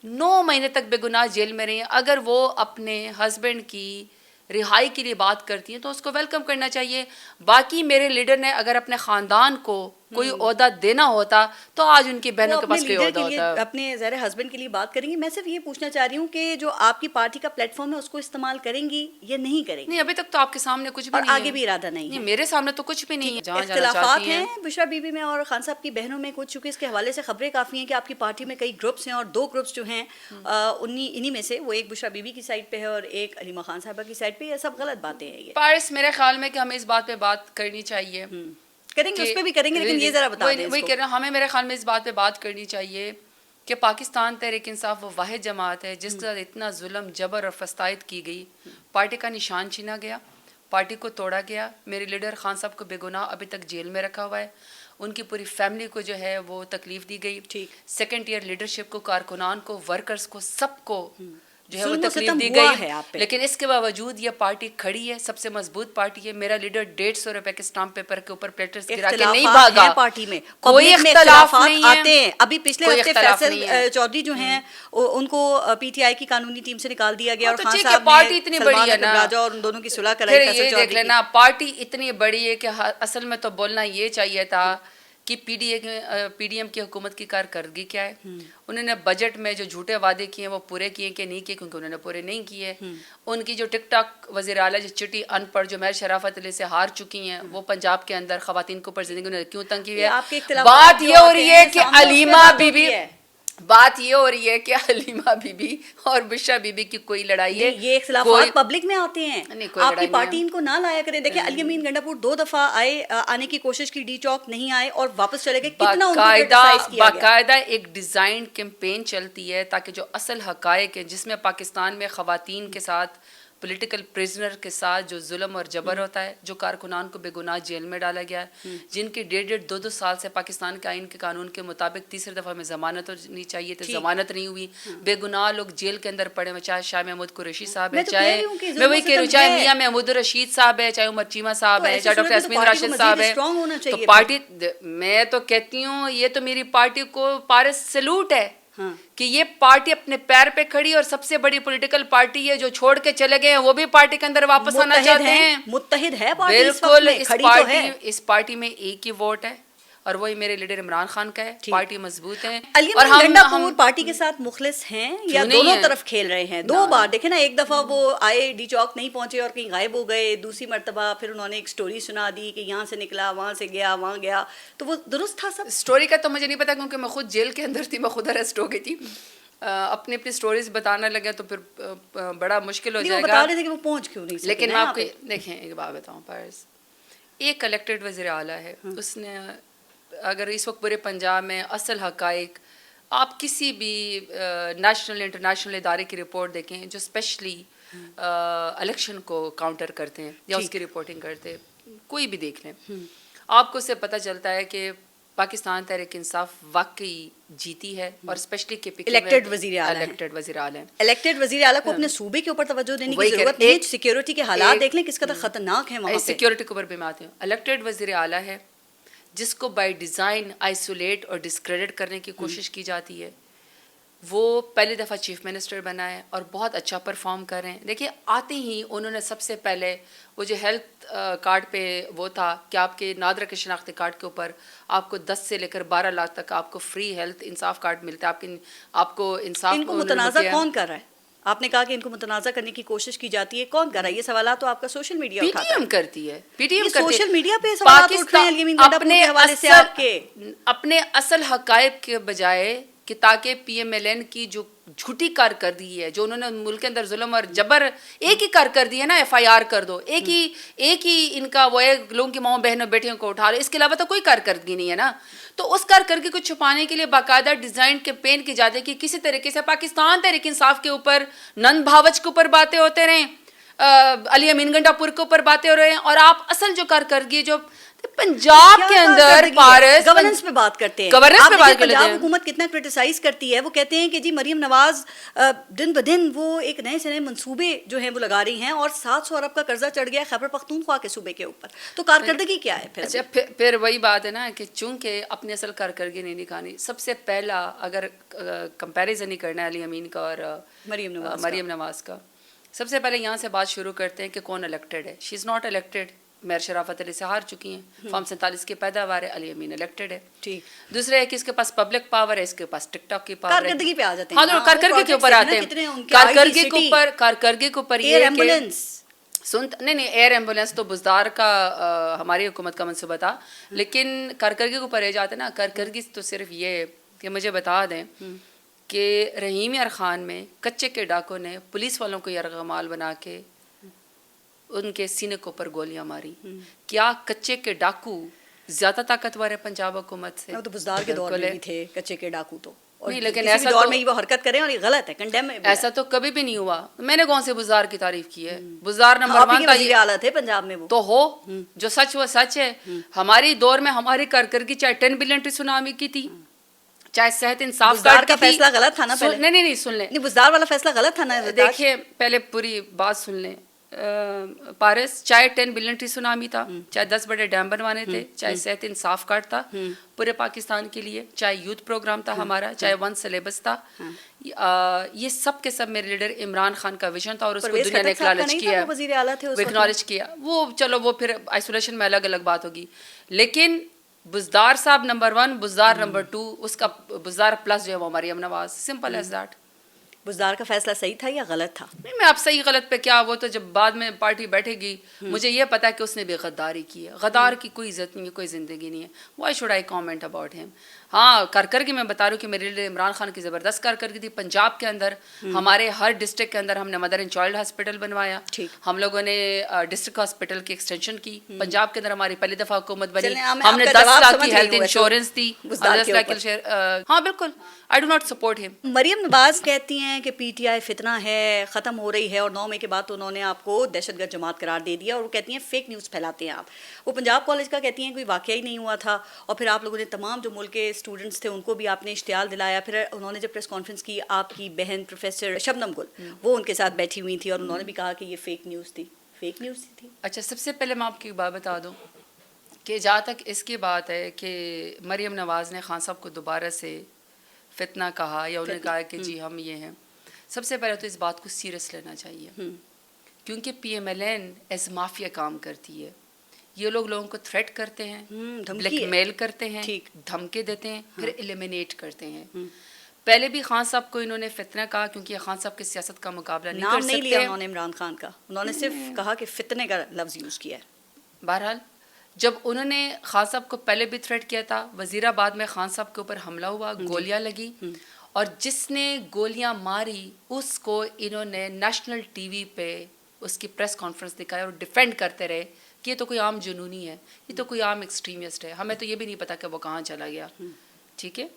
9 مہینے تک بے گناہ جیل میں رہی ہیں. اگر وہ اپنے ہسبینڈ کی رہائی کے لیے بات کرتی ہیں تو اس کو ویلکم کرنا چاہیے. باقی میرے لیڈر نے اگر اپنے خاندان کو کوئی عہدہ دینا ہوتا تو آج ان کی بہنوں کے پاس کوئی عہدہ ہوتا. اپنے ظاہر ہسبینڈ کے لیے بات کریں گی. میں صرف یہ پوچھنا چاہ رہی ہوں کہ جو آپ کی پارٹی کا پلیٹ فارم ہے اس کو استعمال کریں گی یا نہیں کریں گی؟ نہیں, ابھی تک تو آپ کے سامنے کچھ بھی اور نہیں ہے, آگے بھی ارادہ نہیں ہے. میرے سامنے تو کچھ بھی نہیں ہے. جہاں اختلافات ہیں بشرا بی بی میں اور خان صاحب کی بہنوں میں کچھ, چونکہ اس کے حوالے سے خبریں کافی ہیں کہ آپ کی پارٹی میں کئی گروپس ہیں اور 2 گروپس جو ہیں انہی میں سے وہ ایک بشرا بی بی کی سائڈ پہ ہے اور ایک علیمہ خان صاحبہ کی سائڈ پہ. یہ سب غلط باتیں ہیں. یہ پارس میرے خیال میں کہ ہمیں اس بات پہ بات کرنی چاہیے, کریں گے, اس پہ بھی کریں گے, لیکن یہ ذرا بتا دیں. وہی کہہ رہا ہوں, ہمیں میرے خیال میں اس بات پہ بات کرنی چاہیے کہ پاکستان تحریک انصاف وہ واحد جماعت ہے جس کے ساتھ اتنا ظلم, جبر اور فساد کی گئی. پارٹی کا نشان چھینا گیا, پارٹی کو توڑا گیا. میرے لیڈر خان صاحب کو بے گناہ ابھی تک جیل میں رکھا ہوا ہے. ان کی پوری فیملی کو جو ہے وہ تکلیف دی گئی. سیکنڈ ایئر لیڈرشپ کو, کارکنان کو, ورکرز کو, سب کو جو ہے وہ تکلیف دی گئی. لیکن اس کے باوجود یہ پارٹی کھڑی ہے, سب سے مضبوط پارٹی ہے. میرا لیڈر 150 روپے کے اسٹامپ پیپر کے اوپر پلیٹرز گرا کے نہیں بھاگا. پارٹی میں کوئی اختلاف نہیں آتے ہیں. ابھی پچھلے ہفتے فیصل چودھری جو ہیں ان کو پی ٹی آئی کی قانونی ٹیم سے نکال دیا گیا, اور خان صاحب پارٹی اتنی بڑی ہے نا, اور ان دونوں کی صلح کرائی. یہ دیکھ لینا پارٹی اتنی بڑی ہے کہ اصل میں تو بولنا یہ چاہیے تھا کہ پی ڈی ایم کی حکومت کی کارکردگی کیا ہے. انہوں نے بجٹ میں جو جھوٹے وعدے کیے ہیں وہ پورے کیے کہ نہیں کیے, کیونکہ انہوں نے پورے نہیں کیے. ان کی جو ٹک ٹاک وزیر اعلیٰ جو چٹی ان پڑھ جو مہر شرافت علی سے ہار چکی ہیں, وہ پنجاب کے اندر خواتین کو اوپر زندگی انہوں نے کیوں تنگ کی ہے. بات یہ ہو رہی ہے کہ علیمہ بی بی, بات یہ ہو رہی ہے کہ علیمہ بی بی اور بشرا بی بی کی کوئی لڑائی ہے. یہ اختلافات پبلک میں آتے ہیں, آپ کی پارٹی ان کو نہ لایا کریں. دیکھیں علی امین گنڈاپور 2 دفعہ آنے کی کوشش کی, ڈی چوک نہیں آئے اور واپس چلے گئے. کتنا ان کو کرٹیسائز کیا گیا. باقاعدہ ایک ڈیزائن کیمپین چلتی ہے تاکہ جو اصل حقائق ہیں, جس میں پاکستان میں خواتین کے ساتھ, پولیٹیکل پریزنر کے ساتھ جو ظلم اور جبر ہوتا ہے, جو کارکنان کو بے گناہ جیل میں ڈالا گیا ہے, جن کی 1.5-2 سال سے پاکستان کے آئین کے قانون کے مطابق تیسری دفعہ میں ضمانت ہونی چاہیے تھی, ضمانت نہیں ہوئی, بے گناہ لوگ جیل کے اندر پڑے ہوئے, چاہے شاہ محمود قریشی صاحب ہے, چاہے میں وہی کہہ رہی ہوں, چاہے میاں محمود الرشید صاحب ہے, چاہے عمر چیمہ صاحب ہے, چاہے ڈاکٹر یاسمین راشد صاحب ہے. تو پارٹی, میں تو کہتی ہوں یہ تو میری پارٹی کو پارس سلوٹ ہے کہ یہ پارٹی اپنے پیر پہ کھڑی, اور سب سے بڑی پولیٹیکل پارٹی ہے. جو چھوڑ کے چلے گئے ہیں وہ بھی پارٹی کے اندر واپس آنا چاہتے ہیں. متحد ہے بالکل. اس پارٹی میں ایک ہی ووٹ ہے, اور وہی میرے لیڈر عمران خان کا ہے. پارٹی مضبوط ہے. علی امین گنڈا پور پارٹی کے ساتھ مخلص ہیں یا دونوں طرف کھیل رہے ہیں؟ 2 بار دیکھیں نا، ایک دفعہ وہ آئے ڈی چوک نہیں پہنچے اور کہیں غائب ہو گئے، دوسری مرتبہ پھر انہوں نے ایک سٹوری سنا دی کہ یہاں سے نکلا، وہاں سے گیا، وہاں گیا. تو وہ درست تھا سب؟ اسٹوری کا تو مجھے نہیں پتا کیونکہ میں خود جیل کے اندر تھی، میں خود اریسٹ ہو گئی تھی. اپنی سٹوریز بتانا لگے تو پھر بڑا مشکل ہو جائے گا. بتا رہے تھے کہ وہ پہنچ کیوں نہیں سکے. لیکن میں آپ کو دیکھیں ایک بات بتاؤں پارس، ایک الیکٹڈ وزیر اعلیٰ ہے، اس نے اگر اس وقت پورے پنجاب میں اصل حقائق، آپ کسی بھی نیشنل انٹرنیشنل ادارے کی رپورٹ دیکھیں جو اسپیشلی الیکشن کو کاؤنٹر کرتے ہیں یا اس کی رپورٹنگ کرتے ہیں، کوئی بھی دیکھ لیں، آپ کو اس سے پتہ چلتا ہے کہ پاکستان تحریک انصاف واقعی جیتی ہے. اور اسپیشلی کے الیکٹڈ وزیر اعلیٰ ہیں. الیکٹڈ وزیر اعلیٰ کو اپنے صوبے کے اوپر توجہ دینے کی ضرورت نہیں ہے. سیکیورٹی کے حالات دیکھ لیں کس قدر خطرناک ہیں وہاں پہ. سیکیورٹی کے اوپر بھی میں آتی ہوں. الیکٹڈ وزیر اعلیٰ ہے جس کو بائی ڈیزائن آئسولیٹ اور ڈسکریڈٹ کرنے کی کوشش کی جاتی ہے. وہ پہلی دفعہ چیف منسٹر بنا ہے اور بہت اچھا پرفارم کر رہے ہیں. دیکھیے آتے ہی انہوں نے سب سے پہلے وہ جو ہیلتھ کارڈ پہ وہ تھا کہ آپ کے نادرہ کے شناختی کارڈ کے اوپر آپ کو 10 سے لے کر 12 لاکھ تک آپ کو فری ہیلتھ انصاف کارڈ ملتا ہے. آپ کو انصاف ان کو متنازع کون کر رہا ہے؟ آپ نے کہا کہ ان کو متنازع کرنے کی کوشش کی جاتی ہے، کون کر رہا ہے یہ سوالات؟ تو آپ کا social media P T M کرتی ہے. P T M social media پہ سوالات اٹھ رہے ہیں علی امین گنڈا پور کے حوالے سے آپ کے. اپنے اصل حقائق کے بجائے کہ تاکہ پی ایم ایل این کی جو جھوٹی کارکردگی ہے، جو انہوں نے ملک کے اندر ظلم اور جبر، ایک ہی کارکردگی ہے نا، ایف آئی آر کر دو، ایک ہی ان کا وہ ہے لوگوں کی ماؤں بہنوں بیٹیوں کو اٹھا لو، اس کے علاوہ تو کوئی کارکردگی نہیں ہے نا. تو اس کارکردگی کو چھپانے کے لیے باقاعدہ ڈیزائن کیمپین کی جاتی ہے کہ کسی طریقے سے پاکستان تحریک انصاف کے اوپر، نند بھاوچ کے اوپر باتیں ہوتے رہیں، علی امین گنڈا پور کے اوپر باتیں ہو رہے ہیں، اور آپ اصل جو کارکردگی جو پنجاب کے اندر پارس گورننس پہ بات کرتے ہیں. گورننس پہ بات پنجاب حکومت کتنا کرٹیسائز کرتی ہے. وہ کہتے ہیں کہ جی مریم نواز دن بدن وہ ایک نئے سے نئے منصوبے جو ہیں وہ لگا رہی ہیں اور 700 ارب کا قرضہ چڑھ گیا خیبر پختونخوا کے صوبے کے اوپر. تو کارکردگی کیا ہے پھر؟ اچھا پھر وہی بات ہے نا کہ چونکہ اپنی اصل کارکردگی نہیں دکھانی. سب سے پہلا اگر کمپیریزن ہی کرنا ہے علی امین کا اور مریم نواز کا، سب سے پہلے یہاں سے بات شروع کرتے ہیں کہ کون الیکٹڈ ہے. شی از ناٹ الیکٹڈ. میر شرافت علی سے ہار چکی ہیں. فارم 47 کی پیداوار ہے. علی امین الیکٹڈ ہے. ٹھیک. دوسرے ہے کہ اس کے پاس پبلک پاور ہے، اس کے پاس ٹک ٹاک کی پاور ہے. کارکردگی پہ آ جاتے ہیں. ہاں کارکردگی کے اوپر آتے ہیں. کارکردگی کے اوپر یہ نہیں ایئر ایمبولینس تو بزدار کا ہماری حکومت کا منصوبہ تھا، لیکن کارکردگی کے اوپر یہ جاتے ہیں نا. کارکردگی تو صرف یہ ہے کہ مجھے بتا دیں کہ رحیم یار خان میں کچے کے ڈاکوں نے پولیس والوں کو یرغمال بنا کے ان کے سینے کے اوپر گولیاں ماری. کیا کچے کے ڈاکو زیادہ طاقتور ہے پنجاب حکومت سے؟ وہ تو بزدار کے دور میں بھی تھے کچے کے ڈاکو تو. نہیں لیکن ایسا دور میں وہ حرکت کریں اور یہ غلط ہے، کنڈیم ہے. ایسا تو کبھی بھی نہیں ہوا. میں نے کون سے بزدار کی تعریف کی ہے؟ بزدار نمبر 1 کا وزیر اعلیٰ تھے پنجاب میں. وہ تو ہو جو سچ وہ سچ ہے. ہماری دور میں ہماری کارکردگی چاہے 10 بلین سونامی کی تھی، چاہے صحت انصاف کا فیصلہ غلط تھا نا. نہیں سن لیں، بزدار والا فیصلہ غلط تھا نا. دیکھیے پہلے پوری بات سن لیں پارس. چاہے 10 بلین سونامی تھا، چاہے 10 بڑے ڈیم بنوانے تھے، چاہے صحت انصاف کارڈ تھا پورے پاکستان کے لیے، چاہے یوتھ پروگرام تھا ہمارا، چاہے 1 سلیبس تھا، یہ سب کے سب میرے لیڈر عمران خان کا ویژن تھا اور اس کو دنیا نے اکنالج کیا. وہ اکنالج کیا. وہ چلو وہ پھر آئسولیشن میں الگ الگ بات ہوگی، لیکن بزدار صاحب نمبر 1، بزدار نمبر 2، اس کا بزدار پلس جو ہے وہ Maryam Nawaz. Simple as that. Buzdar کا فیصلہ صحیح تھا یا غلط تھا؟ نہیں میں اب صحیح غلط پہ کیا، وہ تو جب بعد میں پارٹی بیٹھے گی. مجھے یہ پتا ہے کہ اس نے بھی غداری کی ہے. غدار کی کوئی عزت نہیں ہے، کوئی زندگی نہیں ہے. Why should I comment about ہم. ہاں کارکردگی میں بتا رہی ہوں کہ میرے لیے عمران خان کی زبردست کارکردگی تھی. پنجاب کے اندر ہمارے ہر ڈسٹرکٹ کے اندر ہم نے مدر اینڈ چائلڈ ہاسپٹل بنوایا. ہم لوگوں نے ڈسٹرکٹ ہاسپٹل کی ایکسٹینشن کی. پنجاب کے اندر ہماری پہلی دفعہ حکومت بنی. ہم نے 10 لاکھ کی ہیلتھ انشورنس دی. 10 لاکھ. ہاں بالکل. آئی ڈو ناٹ سپورٹ ہم. مریم نواز کہتی ہیں کہ پی ٹی آئی فتنہ ہے، ختم ہو رہی ہے، اور 9 مئی کے بعد انہوں نے آپ کو دہشت گرد جماعت قرار دے دیا، اور وہ کہتی ہیں فیک نیوز پھیلاتے ہیں آپ. وہ پنجاب کالج کا کہتی ہیں کوئی واقعہ ہی نہیں ہوا تھا، اور پھر آپ لوگوں نے تمام جو ملک کے اسٹوڈنٹس تھے ان کو بھی آپ نے اشتعال دلایا. پھر انہوں نے جب پریس کانفرنس کی، آپ کی بہن پروفیسر شبنم گل وہ ان کے ساتھ بیٹھی ہوئی تھی، اور انہوں نے بھی کہا کہ یہ فیک نیوز تھی. فیک نیوز تھی. اچھا سب سے پہلے میں آپ کی بات بتا دوں کہ جہاں تک اس کی بات ہے کہ مریم نواز نے خان صاحب کو دوبارہ سے فتنہ کہا یا انہوں نے کہا کہ جی ہم یہ ہیں، سب سے پہلے تو اس بات کو سیریس لینا چاہیے، کیونکہ P M L N as mafia کام کرتی ہے. یہ لوگ لوگوں کو تھریٹ کرتے ہیں, بلیک میل کرتے ہیں, دھمکے دیتے ہیں, پھر ایلیمینیٹ کرتے ہیں. پہلے بھی خان صاحب کو انہوں نے فتنہ کہا کیونکہ خان صاحب کی سیاست کا مقابلہ نہیں کر نام سکتے. نہیں لیا انہوں نے عمران خان کا, انہوں نے صرف کہا کہ فتنے کا لفظ یوز کیا ہے. بہرحال جب انہوں نے خان صاحب کو پہلے بھی تھریٹ کیا تھا, وزیر آباد میں خان صاحب کے اوپر حملہ ہوا, گولیاں لگی, اور جس نے گولیاں ماری اس کو انہوں نے نیشنل ٹی وی پہ اس کی پریس کانفرنس دکھایا اور ڈیفینڈ کرتے رہے کہ یہ تو کوئی عام جنونی ہے, یہ تو کوئی عام ایکسٹریمسٹ ہے, ہمیں تو یہ بھی نہیں پتا کہ وہ کہاں چلا گیا. ٹھیک ہے,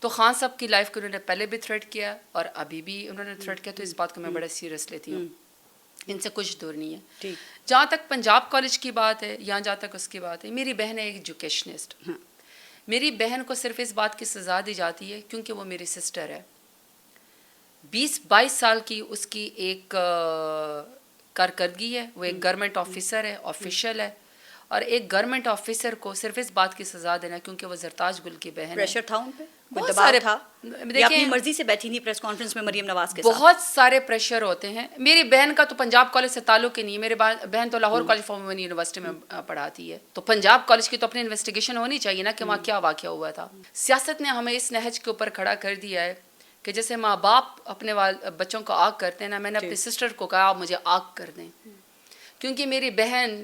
تو خان صاحب کی لائف کو انہوں نے پہلے بھی تھریٹ کیا اور ابھی بھی انہوں نے تھریٹ کیا, تو اس بات کو میں بڑا سیریس لیتی ہوں, ان سے کچھ دور نہیں ہے. جہاں تک پنجاب کالج کی بات ہے, یہاں جہاں تک اس کی بات ہے, میری بہن ہے ایک ایجوکیشنسٹ. میری بہن کو صرف اس بات کی سزا دی جاتی ہے کیونکہ وہ میری سسٹر ہے. 20-22 سال کی اس کی ایک کارکردگی ہے, وہ ایک گورنمنٹ آفیسر ہے, آفیشیل ہے, اور ایک گورنمنٹ آفیسر کو صرف اس بات کی سزا دینا کیونکہ وہ زرتاج گل کی بہن ہے. پریشر تھا ان پہ, بہت سارے تھا, اپنی مرضی سے بیٹھی تھی پریس کانفرنس میں مریم نواز کے ساتھ. بہت سارے پریشر ہوتے ہیں. میری بہن کا تو پنجاب کالج سے تعلق ہی نہیں ہے, میری بہن تو Lahore college for women university میں پڑھاتی ہے. تو پنجاب کالج کی تو اپنی انویسٹیگیشن ہونی چاہیے نا کہ وہاں کیا واقعہ ہوا تھا. سیاست نے ہمیں اس نہج کے اوپر کھڑا کر دیا ہے کہ جیسے ماں باپ اپنے بچوں کو آگ کرتے ہیں نا, میں نے اپنی سسٹر کو کہا آپ مجھے آگ کر دیں, کیونکہ میری بہن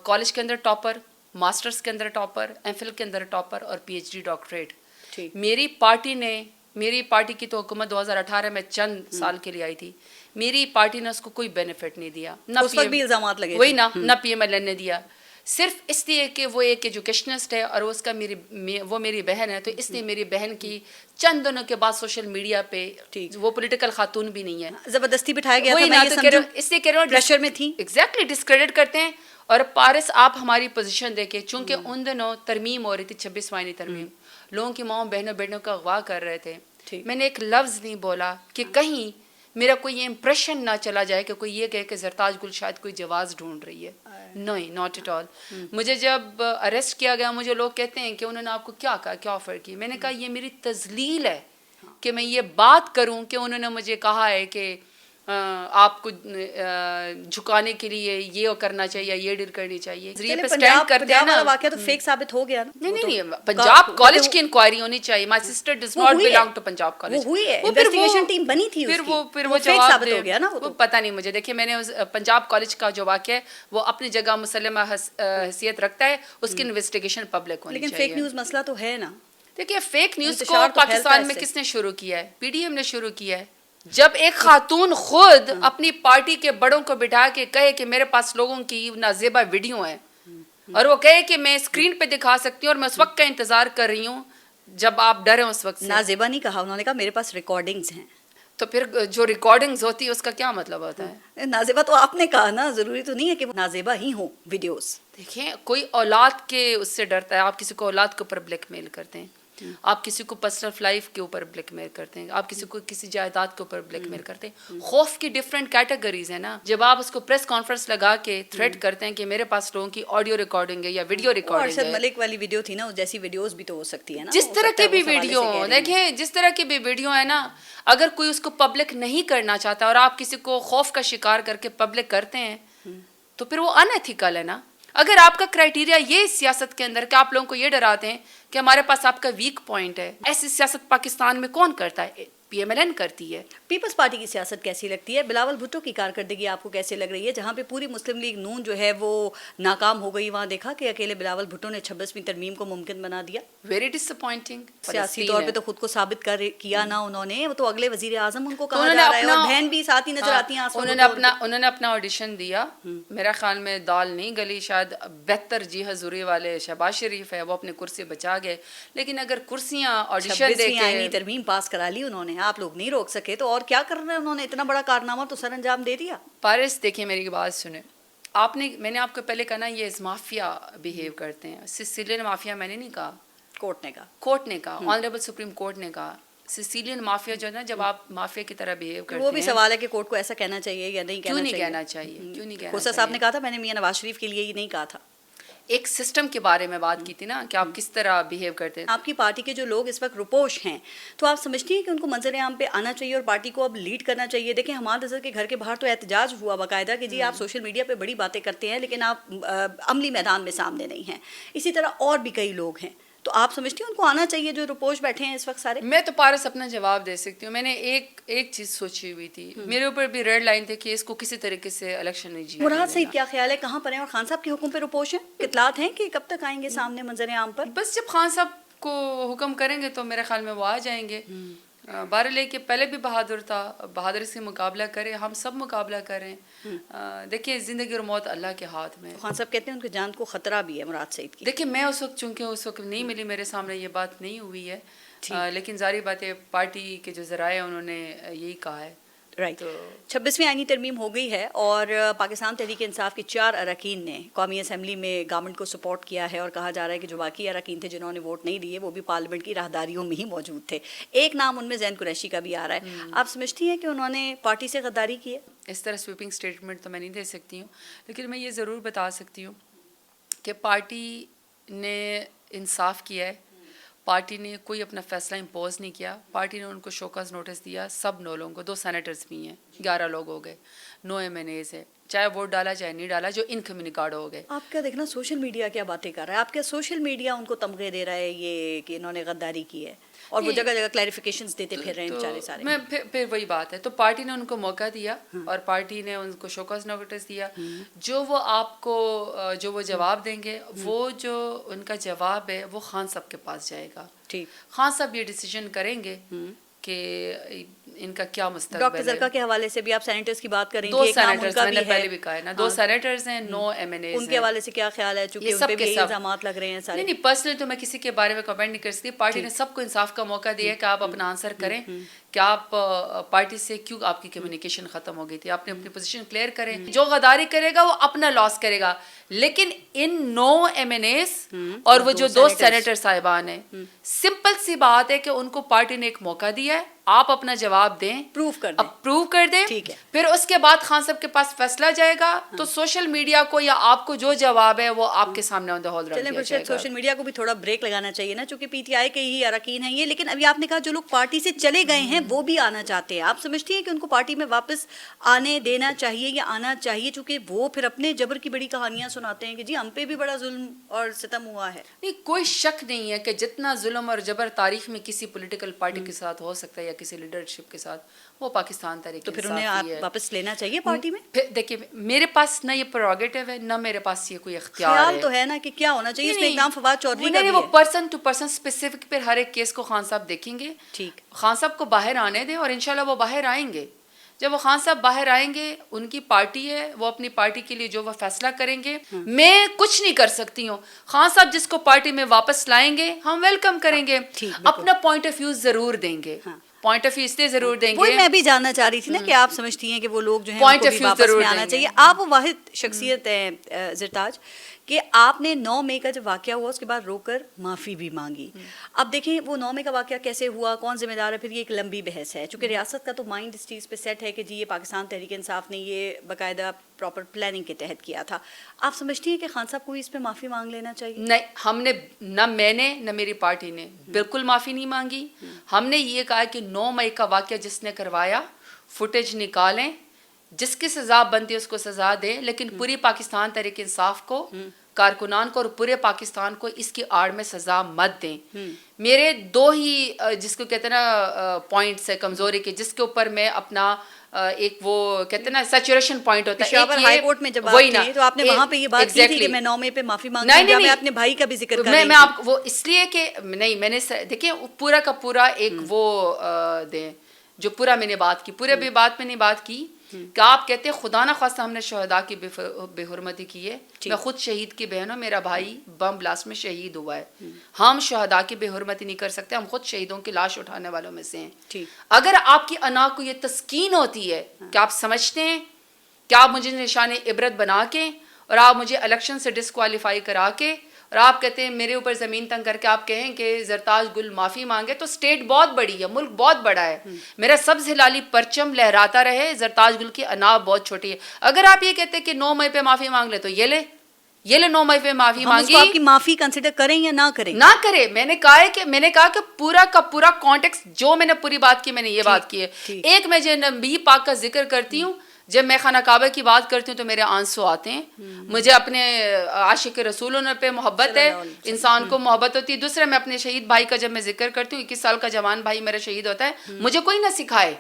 کالج کے اندر ٹاپر, ماسٹرز کے اندر ٹاپر, ایم فل کے اندر ٹاپر اور پی ایچ ڈی ڈاکٹریٹ. میری پارٹی کی تو حکومت 2018 میں چند سال کے لیے آئی تھی, میری پارٹی نے اس کو کوئی بینیفٹ نہیں دیا, نہ اس وقت بھی الزامات لگے وہی نہ پی ایم ایل این نے دیا, صرف اس لیے کہ وہ ایک ایجوکیشنسٹ ہے اور اس کا وہ میری بہن ہے, تو اس لیے میری بہن کی چند دنوں کے بعد سوشل میڈیا پہ, وہ پولیٹیکل خاتون بھی نہیں ہے, زبردستی بٹھایا گیا تھا, اس لیے کہہ رہا ہوں پریشر میں تھی. ایگزیکٹلی ڈسکریڈٹ کرتے ہیں. اور پارس آپ ہماری پوزیشن دیکھیں, چونکہ ان دنوں ترمیم ہو رہی تھی, 26 ترمیم, لوگوں کی ماؤں بہنوں بیٹوں کا اغوا کر رہے تھے. میں نے ایک لفظ نہیں بولا کہ کہیں میرا کوئی یہ امپریشن نہ چلا جائے کہ کوئی یہ کہے کہ زرتاج گل شاید کوئی جواز ڈھونڈ رہی ہے. نہیں, ناٹ ایٹ آل. مجھے جب اریسٹ کیا گیا, مجھے لوگ کہتے ہیں کہ انہوں نے آپ کو کیا کہا, کیا آفر کی. میں نے کہا یہ میری تذلیل ہے کہ میں یہ بات کروں کہ انہوں نے مجھے کہا ہے کہ آپ کو جھکانے کے لیے یہ کرنا چاہیے, یہ ڈیل کرنی چاہیے. پنجاب والا واقعہ تو فیک ثابت ہو گیا نا. نہیں, پنجاب کالج کی انکوائری ہونی چاہیے. My sister does not belong to Punjab college. ہوئی ہے, انویسٹیگیشن ٹیم بنی تھی, پھر وہ فیک ثابت ہو گیا نا. وہ پتہ نہیں مجھے. دیکھیے میں نے پنجاب کالج کا جو واقعہ ہے وہ اپنی جگہ مسلمہ حیثیت رکھتا ہے, اس کی انویسٹیگیشن پبلک ہونی چاہیے. لیکن فیک نیوز مسئلہ تو ہے نا. دیکھیے فیک نیوز کو پاکستان میں کس نے شروع کیا ہے؟ پی ڈی ایم نے شروع کیا ہے. جب ایک خاتون خود اپنی پارٹی کے بڑوں کو بٹھا کے کہے کہ میرے پاس لوگوں کی نازیبا ویڈیو ہے, اور وہ کہے کہ میں اسکرین پہ دکھا سکتی ہوں اور میں اس وقت کا انتظار کر رہی ہوں جب آپ ڈریں اس وقت سے. نازیبا نہیں کہا, انہوں نے کہا میرے پاس ریکارڈنگز ہیں. تو پھر جو ریکارڈنگز ہوتی ہے اس کا کیا مطلب ہوتا ہے؟ نازیبا تو آپ نے کہا نا, ضروری تو نہیں ہے کہ وہ نازیبا ہی ہوں ویڈیوز. دیکھیں کوئی اولاد کے اس سے ڈرتا ہے. آپ کسی کو اولاد کے اوپر بلیک میل کرتے ہیں, آپ کسی کو پرسنل لائف کے اوپر بلیک میل کرتے ہیں, آپ کسی کو کسی جائیداد کے اوپر بلیک میل کرتے ہیں. خوف کی ڈفرینٹ کیٹیگریز ہیں نا. جب آپ اس کو پریس کانفرنس لگا کے تھریٹ کرتے ہیں کہ میرے پاس لوگوں کی آڈیو ریکارڈنگ ہے یا ویڈیو ریکارڈنگ ہے, ارشد ملک والی ویڈیو تھی نا, اس جیسی ویڈیوز بھی تو ہو سکتی ہے نا. جس طرح کی بھی ویڈیو دیکھیں, جس طرح کی بھی ویڈیو ہے نا, اگر کوئی اس کو پبلک نہیں کرنا چاہتا اور آپ کسی کو خوف کا شکار کر کے پبلک کرتے ہیں تو پھر وہ ان ایتھیکل ہے نا. اگر آپ کا کرائٹیریا یہ سیاست کے اندر کہ آپ لوگوں کو یہ ڈراتے ہیں کہ ہمارے پاس آپ کا ویک پوائنٹ ہے, ایسی سیاست پاکستان میں کون کرتا ہے؟ پی ایم ایل این کرتی ہے. پیپلز پارٹی کی سیاست کیسی لگتی ہے؟ بلاول بھٹو کی کارکردگی آپ کو کیسے لگ رہی ہے؟ جہاں پہ پوری مسلم لیگ نون جو ہے وہ ناکام ہو گئی, وہاں دیکھا کہ اکیلے بلاول بھٹو نے 26ویں ترمیم کو ممکن بنا دیا. ویری ڈس اپوائنٹنگ. سیاسی طور پہ تو خود کو ثابت کیا نا انہوں نے, وہ تو اگلے وزیر اعظم ان کو کہا جا رہا ہے, اور بہن بھی ساتھ ہی نظر آتی ہیں. انہوں نے اپنا آڈیشن دیا, میرا خیال میں دال نہیں گلی, شاید بہتر جی حضوری والے شہباز شریف ہے, وہ اپنے کرسی بچا گئے. لیکن اگر کرسیاں آڈیشن دے کے آئینی ترمیم پاس کرا لی انہوں نے, آپ لوگ نہیں روک سکے, تو اور کیا کر رہے ہیں انہوں نے؟ اتنا بڑا کارنامہ تو سر انجام دے دیا. پارس دیکھیں میری بات سنیں, میں نے آپ کو پہلے کہا نا یہ مافیا بیہیو کرتے ہیں. سسیلین مافیا میں نے نہیں کہا, کورٹ نے کہا, آنریبل سپریم کورٹ نے کہا. سسیلین مافیا جو ہے نا, جب آپ مافیا کی طرح بیہیو کرتے ہیں, وہ بھی سوال ہے کہ کورٹ کو ایسا کہنا چاہیے یا نہیں کہنا چاہیے. کیوں نہیں کہنا چاہیے؟ خسرو صاحب نے کہا تھا میں نے میاں نواز شریف کے لیے یہ نہیں کہا تھا. ایک سسٹم کے بارے میں بات کی تھی نا کہ آپ کس طرح بیہیو کرتے ہیں. آپ کی پارٹی کے جو لوگ اس وقت روپوش ہیں تو آپ سمجھتی ہیں کہ ان کو منظر عام پہ آنا چاہیے اور پارٹی کو اب لیڈ کرنا چاہیے؟ دیکھیں حماد اظہر کے گھر کے باہر تو احتجاج ہوا باقاعدہ کہ جی آپ سوشل میڈیا پہ بڑی باتیں کرتے ہیں لیکن آپ عملی میدان میں سامنے نہیں ہیں. اسی طرح اور بھی کئی لوگ ہیں. تو آپ سمجھتی ہیں ان کو آنا چاہیے جو روپوش بیٹھے ہیں اس وقت سارے؟ میں تو پارس اپنا جواب دے سکتی ہوں. میں نے ایک چیز سوچی ہوئی تھی, میرے اوپر بھی ریڈ لائن تھی کہ اس کو کسی طریقے سے الیکشن نہیں جیتنے مراد دینا. سعید کیا خیال ہے, کہاں پر ہیں اور خان صاحب کے حکم پہ روپوش ہیں؟ اطلاعات ہیں کہ کب تک آئیں گے سامنے منظر عام پر؟ بس جب خان صاحب کو حکم کریں گے تو میرے خیال میں وہ آ جائیں گے. بہرحال لے کے پہلے بھی بہادر تھا, بہادر سے مقابلہ کرے, ہم سب مقابلہ کریں. دیکھیے زندگی اور موت اللہ کے ہاتھ میں. خان صاحب کہتے ہیں ان کی جان کو خطرہ بھی ہے مراد سعید کی. دیکھیے میں اس وقت چونکہ اس وقت نہیں ملی, میرے سامنے یہ بات نہیں ہوئی ہے, لیکن ظاہری بات ہے پارٹی کے جو ذرائع انہوں نے یہی کہا ہے. رائٹ. 26ویں آئینی ترمیم ہو گئی ہے اور پاکستان تحریک انصاف کے 4 اراکین نے قومی اسمبلی میں گورنمنٹ کو سپورٹ کیا ہے اور کہا جا رہا ہے کہ جو باقی اراکین تھے جنہوں نے ووٹ نہیں دیے وہ بھی پارلیمنٹ کی راہداریوں میں ہی موجود تھے. ایک نام ان میں زین قریشی کا بھی آ رہا ہے. آپ سمجھتی ہیں کہ انہوں نے پارٹی سے غداری کی ہے؟ اس طرح سویپنگ اسٹیٹمنٹ تو میں نہیں دے سکتی ہوں, لیکن میں یہ ضرور بتا سکتی ہوں کہ پارٹی نے انصاف کیا ہے. پارٹی نے کوئی اپنا فیصلہ امپوز نہیں کیا. پارٹی نے ان کو شوکاز نوٹس دیا, سب 9 لوگوں کو, 2 سینیٹرز بھی ہیں, 11 لوگ ہو گئے, 9 MNAs ہیں, چاہے ووٹ ڈالا چاہے نہیں ڈالا, جو انکمیونیکارڈ ہو گئے. آپ کا دیکھنا سوشل میڈیا کیا باتیں کر رہا ہے, آپ کیا سوشل میڈیا ان کو تمغے دے رہا ہے یہ کہ انہوں نے غداری کی ہے اور وہ جگہ جگہ کلیریفیکیشنز دیتے پھر رہے ہیں بیچارے سارے؟ میں پھر وہی بات ہے, تو پارٹی نے ان کو موقع دیا اور پارٹی نے ان کو شوکاز نوٹس دیا. جو وہ آپ کو جو وہ جواب دیں گے, وہ جو ان کا جواب ہے وہ خان صاحب کے پاس جائے گا. ٹھیک. خان صاحب یہ ڈیسیجن کریں گے کہ ان کا کیا مستقبل ہے. ڈاکٹر زرکا کے حوالے سے بھی آپ سینیٹرز کی بات کریں گے, 2 ایک نام ان سینیٹرز کا میں نے بھی ہے, پہلے بھی کہا ہے نا, 2 سینیٹرز ہیں, 9 MNAs ان کے حوالے سے کیا خیال ہے چونکہ ان پہ بھی یہی الزامات لگ رہے ہیں سارے؟ نہیں پرسنلی تو میں کسی کے بارے میں کمنٹ نہیں کر سکتی. پارٹی نے سب کو انصاف کا موقع دیا ہے کہ آپ اپنا آنسر کریں کہ آپ پارٹی سے کیوں آپ کی کمیونیکیشن ختم ہو گئی تھی. آپ نے اپنی پوزیشن کلیئر کریں. جو غداری کرے گا وہ اپنا لاس کرے گا, لیکن ان 9 MNAs اور وہ جو 2 سینیٹر صاحبان ہیں, سمپل سی بات ہے کہ ان کو پارٹی نے ایک موقع دیا ہے, آپ اپنا جواب دیں, پروو کر دیں. پھر اس کے بعد خان صاحب کے پاس فیصلہ جائے گا. تو سوشل میڈیا کو یا آپ کو جو جواب ہے وہ آپ کے سامنے آن دا ہول رکھ دیا جائے گا. سوشل میڈیا کو بھی تھوڑا بریک لگانا چاہیے نا, چونکہ PTI کے ہی اراکین ہیں یہ. لیکن ابھی آپ نے کہا جو لوگ پارٹی سے چلے گئے ہیں وہ بھی آنا چاہتے ہیں, آپ سمجھتی ہیں کہ ان کو پارٹی میں واپس آنے دینا چاہیے یا آنا چاہیے, چونکہ وہ پھر اپنے جبر کی بڑی کہانیاں سناتے ہیں کہ جی ہم پہ بھی بڑا ظلم اور ستم ہوا ہے؟ نہیں, کوئی شک نہیں ہے کہ جتنا ظلم اور جبر تاریخ میں کسی پولیٹیکل پارٹی کے ساتھ ہو سکتا ہے یا کسی لیڈرشپ کے ساتھ, وہ پاکستان تحریک تو پھر انہیں آپ واپس لینا چاہیے پارٹی میں. دیکھیے میرے پاس نہ یہ پروگیٹو ہے نہ میرے پاس یہ کوئی اختیار ہے. خیال تو ہے نا کہ کیا ہونا چاہیے. اس میں ایک نام فواد چودھری کا بھی ہے. وہ پرسن ٹو پرسن اسپیسیفک پھر ہر ایک کیس کو خان صاحب دیکھیں گے. ٹھیک. خان صاحب کو باہر آنے دیں اور انشاءاللہ وہ باہر آئیں گے. جب وہ خان صاحب باہر آئیں گے, ان کی پارٹی ہے, وہ اپنی پارٹی کے لیے جو وہ فیصلہ کریں گے, میں کچھ نہیں کر سکتی ہوں. خان صاحب جس کو پارٹی میں واپس لائیں گے ہم ویلکم کریں گے, اپنا پوائنٹ آف ویو ضرور دیں گے. پوائنٹ آف ویو اس لیے ضرور دیں گے. وہی میں بھی جاننا چاہ رہی تھی نا کہ آپ سمجھتی ہیں کہ وہ لوگ جو ہیں ان کو بھی واپس میں آنا چاہیے. آپ واحد شخصیت ہیں زرتاج کہ آپ نے 9 مئی کا جب واقعہ ہوا اس کے بعد رو کر معافی بھی مانگی. اب دیکھیں وہ 9 مئی کا واقعہ کیسے ہوا, کون ذمہ دار ہے, پھر یہ ایک لمبی بحث ہے. چونکہ ریاست کا تو مائنڈ اس چیز پہ سیٹ ہے کہ جی یہ پاکستان تحریک انصاف نے یہ باقاعدہ پراپر پلاننگ کے تحت کیا تھا. آپ سمجھتی ہیں کہ خان صاحب کو اس پہ معافی مانگ لینا چاہیے؟ نہیں, ہم نے نہ میں نے نہ میری پارٹی نے بالکل معافی نہیں مانگی. ہم نے یہ کہا کہ 9 مئی کا واقعہ جس نے کروایا فوٹیج نکالیں, جس کی سزا بنتی ہے اس کو سزا دیں, لیکن پوری پاکستان تحریک انصاف کو, کارکنان کو اور پورے پاکستان کو اس کی آڑ میں سزا مت دیں. میرے 2 ہی جس کو کہتے ہیں نا پوائنٹس ہے کمزوری کے, جس کے اوپر میں اپنا ایک وہ کہتے ہیں نا سیچوریشن پوائنٹ ہوتا ہے. پشاور ہائی کورٹ میں جب بات کی تو آپ نے وہاں پہ یہ بات کی تھی کہ میں 9 مئی پہ معافی مانگتی ہوں, میں اپنے بھائی کا بھی ذکر کر رہی تھی. میں آپ وہ اس لیے کہ نہیں, میں نے دیکھیں پورا کا پورا ایک وہ دیں جو پورا میں نے بات کی, پورے بھی بات میں نے بات کی کہ آپ کہتے ہیں خدا نہ خواستہ ہم نے شہداء کی بے حرمتی کی ہے. میں خود شہید کی بہن ہوں, میرا بھائی بم بلاسٹ میں شہید ہوا ہے. ہم شہداء کی بے حرمتی نہیں کر سکتے, ہم خود شہیدوں کی لاش اٹھانے والوں میں سے ہیں. اگر آپ کی انا کو یہ تسکین ہوتی ہے کہ آپ سمجھتے ہیں کہ آپ مجھے نشان عبرت بنا کے اور آپ مجھے الیکشن سے ڈسکوالیفائی کرا کے اور آپ کہتے ہیں میرے اوپر زمین تنگ کر کے آپ کہیں کہ زرتاج گل معافی مانگے, تو اسٹیٹ بہت بڑی ہے, ملک بہت بڑا ہے, میرا سبز ہلالی پرچم لہراتا رہے, زرتاج گل کی انا بہت چھوٹی ہے. اگر آپ یہ کہتے ہیں کہ 9 مئی پہ معافی مانگ لے تو یہ لے, یہ لے 9 مئی پہ معافی ہم اس مانگی. کو آپ کی معافی کنسیڈر کریں یا نہ کریں؟ نہ کرے. میں نے کہا کہ پورا کا پورا کانٹیکسٹ جو میں نے پوری بات کی میں نے یہ بات کی ہے. ایک میں جو نبی پاک کا ذکر کرتی ہوں, جب میں خانہ کعبہ کی بات کرتی ہوں تو میرے آنسو آتے ہیں. مجھے اپنے عاشق رسولوں پہ محبت ہے, انسان کو محبت ہوتی ہے. دوسرا میں اپنے شہید بھائی کا جب میں ذکر کرتی ہوں, 21 سال کا جوان بھائی میرا شہید ہوتا ہے, مجھے کوئی نہ سکھائے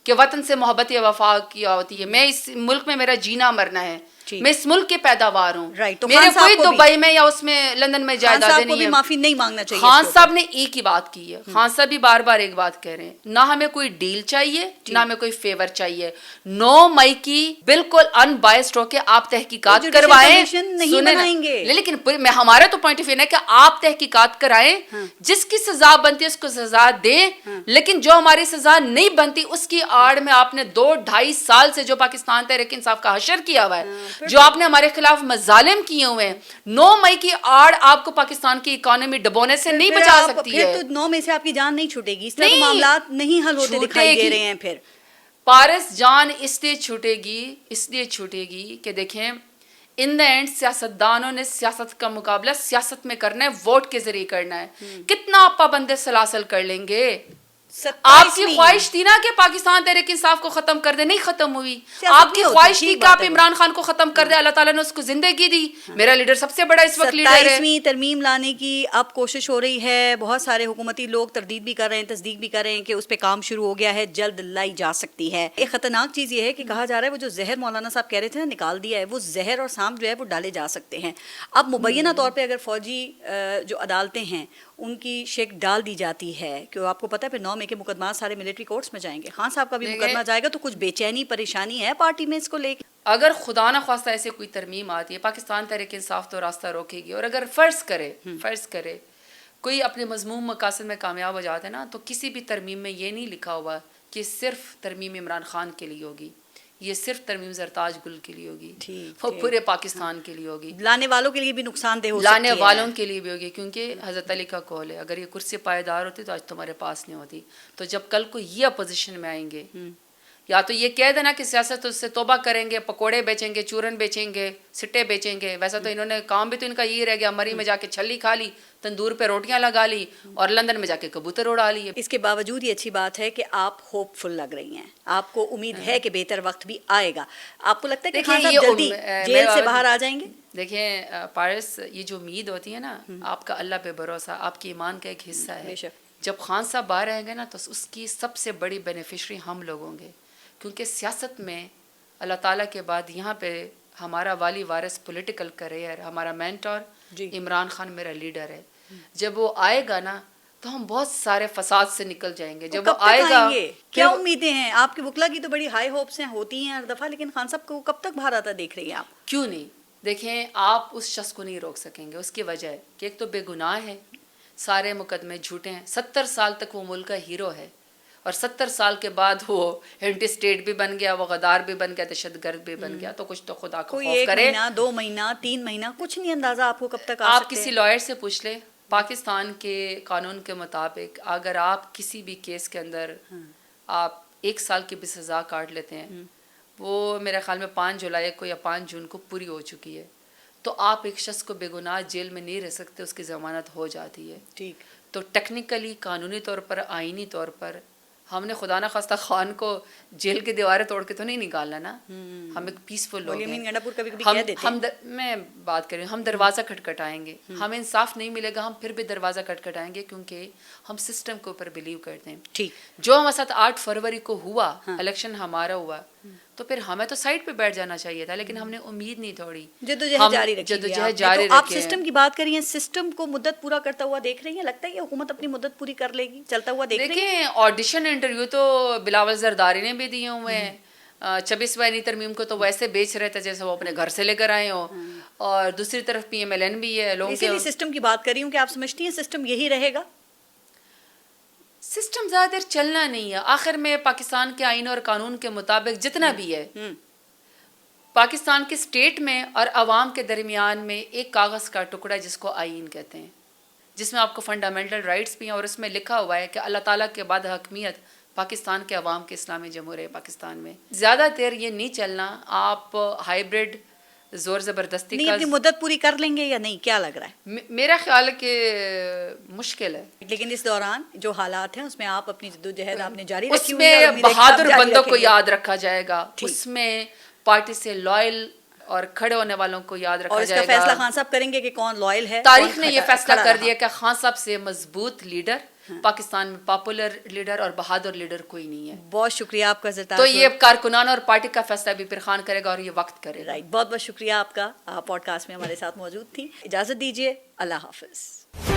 کہ وطن سے محبت یا وفا کیا ہوتی ہے. میں اس ملک میں میرا جینا مرنا ہے, میں اس ملک کی پیداوار ہوں. میرے کوئی دبئی میں یا اس میں لندن میں جائیدادیں نہیں ہیں. معافی نہیں مانگنا چاہیے. خان صاحب نے ایک ہی بات کی ہے. خان صاحب بھی بار بار ایک بات کہہ رہے ہیں, نہ ہمیں کوئی ڈیل چاہیے نہ ہمیں کوئی فیور چاہیے. 9 مئی کی بالکل ان بائسڈ ہو کے آپ تحقیقات کروائیں. لیکن ہمارا تو پوائنٹ آف ویو ہے کہ آپ تحقیقات کرائیں, جس کی سزا بنتی ہے اس کو سزا دیں. لیکن جو ہماری سزا نہیں بنتی اس کی آڑ میں آپ نے 2-2.5 سال سے جو پاکستان تحریک انصاف کا حشر کیا ہوا ہے, جو آپ نے ہمارے خلاف مظالم کیے ہوئے ہیں, 9 مئی کی آڑ آپ کو پاکستان کی اکانومی ڈبونے سے نہیں بچا سکتی ہے. پھر تو 9 مئی سے آپ کی جان نہیں چھوٹے گی. اس طرح معاملات نہیں حل ہوتے دکھائی دے رہے ہیں. پھر پارس جان اس لیے چھوٹے گی کہ دیکھیں ان دا اینڈ سیاستدانوں نے سیاست کا مقابلہ سیاست میں کرنا ہے, ووٹ کے ذریعے کرنا ہے. کتنا آپ پابند سلاسل کر لیں گے؟ آپ کی خواہش تھی نا کہ پاکستان تحریک انصاف کو ختم کر دے, نہیں ختم ہوئی. آپ کی خواہش تھی کہ آپ عمران خان کو ختم کر دے, اللہ تعالیٰ نے اس کو زندگی دی. میرا لیڈر سب سے بڑا اس وقت لیڈر ہے. 27ویں ترمیم لانے کی اب کوشش ہو رہی ہے. بہت سارے حکومتی لوگ تردید بھی کر رہے ہیں, تصدیق بھی کر رہے ہیں کہ اس پہ کام شروع ہو گیا ہے, جلد لائی جا سکتی ہے. ایک خطرناک چیز یہ ہے کہ کہا جا رہا ہے وہ جو زہر مولانا صاحب کہہ رہے تھے نا نکال دیا ہے, وہ زہر اور سانپ جو ہے وہ ڈالے جا سکتے ہیں. اب مبینہ طور پہ اگر فوجی جو عدالتیں ہیں ان کی شیک ڈال دی جاتی ہے, کہ آپ کو پتہ ہے پھر 9 مئی کے مقدمات سارے ملٹری کورٹس میں جائیں گے. خان صاحب کا بھی مقدمہ جائے گا, تو کچھ بے چینی پریشانی ہے پارٹی میں اس کو لے کے. اگر خدا نہ خواستہ ایسے کوئی ترمیم آتی ہے, پاکستان تحریک انصاف تو راستہ روکے گی. اور اگر فرض کرے کوئی اپنے مضمون مقاصد میں کامیاب ہو جاتا ہے نا, تو کسی بھی ترمیم میں یہ نہیں لکھا ہوا کہ صرف ترمیم عمران خان کے لیے ہوگی, یہ صرف ترمیم زرتاج گل کے لیے ہوگی, وہ پورے پاکستان کے لیے ہوگی. لانے والوں کے لیے بھی نقصان دہ ہو سکتی ہے, لانے والوں کے لیے بھی ہوگی. کیونکہ حضرت علی کا قول ہے, اگر یہ کرسی پائیدار ہوتی تو آج تمہارے پاس نہیں ہوتی. تو جب کل کو یہ اپوزیشن میں آئیں گے, یا تو یہ کہہ دینا کہ سیاست اس سے توبہ کریں گے, پکوڑے بیچیں گے, چورن بیچیں گے, سٹے بیچیں گے. ویسا تو انہوں نے کام بھی تو ان کا یہ رہ گیا, مری میں جا کے چھلی کھا لی, تندور پہ روٹیاں لگا لی, اور لندن میں جا کے کبوتر اڑا لی. اس کے باوجود یہ اچھی بات ہے کہ آپ ہوپ فل لگ رہی ہیں, آپ کو امید ہے کہ بہتر وقت بھی آئے گا. آپ کو لگتا ہے کہ خان صاحب جلدی جیل سے باہر آ جائیں گے؟ دیکھیں پارس, یہ جو امید ہوتی ہے نا, آپ کا اللہ پہ بھروسہ آپ کے ایمان کا ایک حصہ ہے. جب خان صاحب باہر آئیں گے نا, تو اس کی سب سے بڑی بینیفیشری ہم لوگ ہوں گے. کیونکہ سیاست میں اللہ تعالیٰ کے بعد یہاں پہ ہمارا والی وارث پولیٹیکل کریئر, ہمارا مینٹور عمران خان میرا لیڈر ہے. جب وہ آئے گا نا تو ہم بہت سارے فساد سے نکل جائیں گے. جب وہ آئے گا, کیا امیدیں ہیں آپ کے وکلا کی؟ تو بڑی ہائی ہوپس ہیں, ہوتی ہیں ہر دفعہ, لیکن خان صاحب کو کب تک باہر آتا دیکھ رہی ہیں آپ؟ کیوں نہیں دیکھیں, آپ اس شخص کو نہیں روک سکیں گے. اس کی وجہ ہے کہ ایک تو بے گناہ ہے, سارے مقدمے جھوٹے ہیں, 70 سال تک وہ ملک کا ہیرو ہے, اور 70 سال کے بعد وہ اینٹی اسٹیٹ بھی بن گیا, وہ غدار بھی بن گیا, دہشت گرد بھی بن گیا. تو کچھ تو خدا کا خوف کرے. 1 مہینہ 2 مہینہ 3 مہینہ کچھ نہیں اندازہ آپ کو کب تک آ سکتے ہیں. آپ کسی لائر سے پوچھ لیں, پاکستان کے قانون کے مطابق اگر آپ کسی بھی کیس کے اندر آپ 1 سال کی بھی سزا کاٹ لیتے ہیں, وہ میرے خیال میں 5 جولائی کو یا 5 جون کو پوری ہو چکی ہے, تو آپ ایک شخص کو بے گناہ جیل میں نہیں رہ سکتے, اس کی ضمانت ہو جاتی ہے. ٹھیک. تو ٹیکنیکلی قانونی طور پر, آئینی طور پر ہم نے خدا نہ خواستہ خان کو جیل کی دیواریں توڑ کے تو نہیں نکالنا نا. ہم ایک پیسفل لوگ ہیں. میں بات کر رہی ہوں, ہم دروازہ کھٹکھٹائیں گے, ہمیں انصاف نہیں ملے گا, ہم پھر بھی دروازہ کھٹکھٹائیں گے, کیونکہ ہم سسٹم کے اوپر بلیو کرتے ہیں. ٹھیک. جو ہمارے ساتھ 8 فروری کو ہوا, الیکشن ہمارا ہوا, تو پھر ہمیں تو سائڈ پہ بیٹھ جانا چاہیے تھا, لیکن ہم نے امید نہیں توڑی, جدوجہد جاری رکھی. آپ سسٹم کی بات کر رہی ہیں, سسٹم کو مدت پورا کرتا ہوا دیکھ رہی ہیں؟ لگتا ہے کہ حکومت اپنی مدت پوری کر لے گی, چلتا ہوا دیکھ رہی ہیں؟ دیکھیں آڈیشن انٹرویو تو بلاول زرداری نے بھی دیے ہوئے ہیں. 26 ترمیم کو تو ویسے بیچ رہے تھے جیسے وہ اپنے گھر سے لے کر آئے ہوں, اور دوسری طرف PMLN بھی ہے لوگوں کے. اسی لیے سسٹم کی بات کر رہی ہوں کہ آپ سمجھتی ہیں سسٹم یہی رہے گا؟ سسٹم زیادہ دیر چلنا نہیں ہے. آخر میں پاکستان کے آئین اور قانون کے مطابق جتنا بھی ہے, پاکستان کے اسٹیٹ میں اور عوام کے درمیان میں ایک کاغذ کا ٹکڑا جس کو آئین کہتے ہیں, جس میں آپ کو فنڈامنٹل رائٹس بھی ہیں, اور اس میں لکھا ہوا ہے کہ اللہ تعالیٰ کے بعد حکمیت پاکستان کے عوام کے اسلامی جمہوریہ پاکستان میں. زیادہ دیر یہ نہیں چلنا. آپ ہائیبرڈ زور زبردستی نہیں کا اپنی مدت پوری کر لیں گے یا نہیں، کیا لگ رہا ہے؟ میرا خیال ہے کہ مشکل ہے. لیکن اس دوران جو حالات ہیں اس میں آپ اپنی جدوجہد آپ نے جاری اس رکھی ہوئی ہے اور میں امید ہے کہ آپ بہادر جاری بندوں کو رکھیں گے. یاد رکھا جائے گا، ٹھیک. اس میں پارٹی سے لائل اور کھڑے ہونے والوں کو یاد اور رکھا اس کا جائے فیصلہ گا. خان صاحب کریں گے کہ کون لائل ہے، تاریخ کون نے یہ فیصلہ کھڑا کر رہا. دیا کہ خان صاحب سے مضبوط لیڈر پاکستان میں پاپولر لیڈر اور بہادر لیڈر کوئی نہیں ہے. بہت شکریہ آپ کا زرتاج. تو یہ کارکنان اور پارٹی کا فیصلہ بھی پھر خان کرے گا اور یہ وقت کرے گا. رائٹ، بہت بہت شکریہ آپ کا، آپ پوڈ کاسٹ میں ہمارے ساتھ موجود تھیں. اجازت دیجیے، اللہ حافظ.